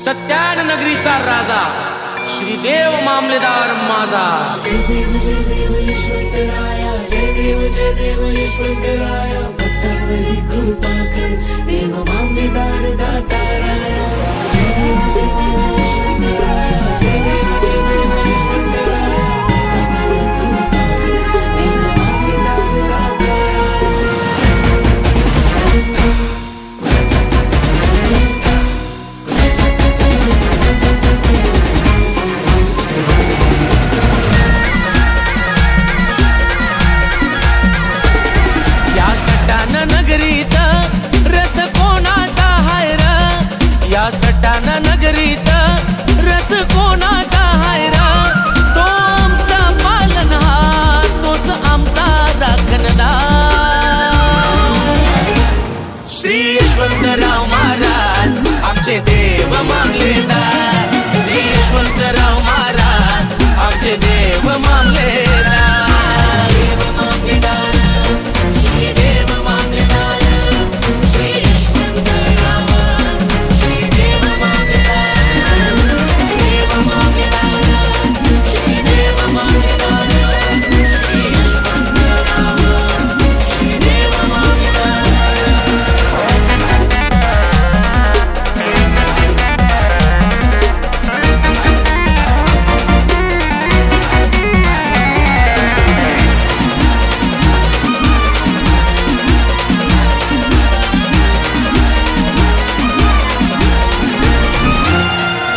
सत्यान नगरीचा राजा श्रीदेव मामलेदार माझा। जय देव यशवंतराया, जय देव यशवंतराया, भक्तांवरी कृपा कर देव मामलेदार दाताराया। जय देव यशवंतराया, जय देव यशवंतराया, भक्तांवरी कृपा कर देव मामलेदार दाताराया। नगरीत रथ कोणाचा हाय र, या सटाणा नगरीत रथ कोणाचा हाय र, तो आमचा पालनहार, तोच आमचा राखणदार। श्री यशवंतराव महाराज आमचे देव मामलेदार, श्री यशवंतराव महाराज आमचे देव मामलेदार। देव मामलेदार, श्री देव मामलेदार, श्री यशवंतराव, श्री देव मामलेदार, देव मामलेदार, श्री देव मामलेदार, श्री यशवंतराव, श्री देव मामलेदार।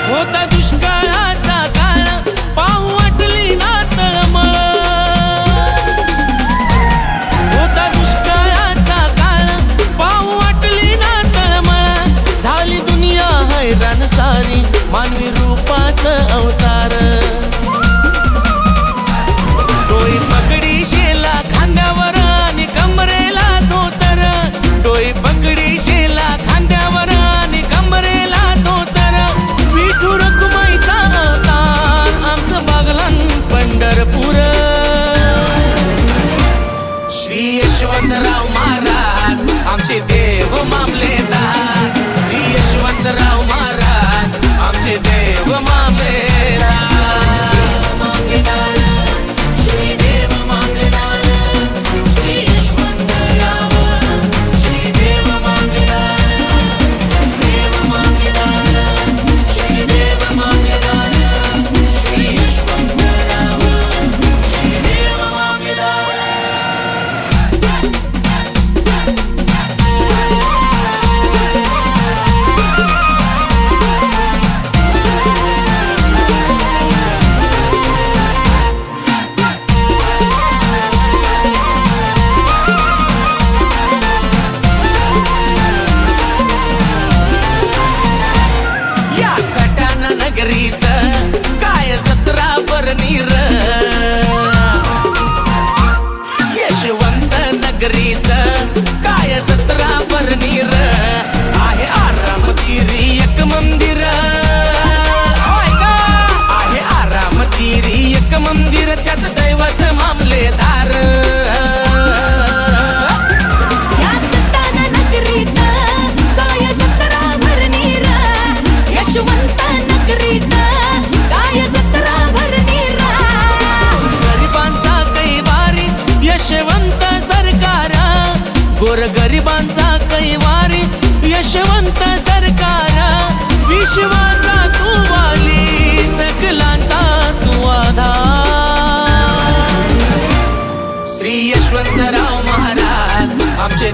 होता दुष्काळाचा काळ, पाहू वाटली ना तळमळ, होता दुष्काळाचा काळ, पाहू वाटली ना तळमळ, झाली दुनिया हैराण सारी मानवी रूपात अवतार। डोई पकडी शेला खांद्यावर आणि कमरेला धोतर, डोई पकडी शेला खांद्यावर आणि कमरेला धोतर, विठू रखुमाईचा अवतार आमचं बागलान पंढरपूर। श्री यशवंतराव महाराज आमचे देव मामलेदार, श्री यशवंतराव महाराज आमचे देव मामलेदार। देव मामलेदार, श्री देव मामलेदार, श्री यशवंतराव, श्री देव मामलेदार, देव मामलेदार, श्री देव मामलेदार, श्री यशवंतराव, श्री देव मामलेदार। या सटाणा नगरीत काय सतरा बरणीर, यशवंत नगरीत काय सतरा बरणीर, आहे आरामतीरी एक मंदिर, आहे आरामतीरी एक मंदिर, त्यात दैवत मामलेदार। या सटाणा नगरीत काय जत्रा भरणी र, यशवंत नगरीत काय जत्रा भरणी र, गरिबांचा कैवारी यशवंत सरकार, गोरगरिबांचा कैवारी यशवंत सरकार, विश्वाचा तू वाली सकलांचा तू आधार। श्री यशवंतराव महाराज आमचे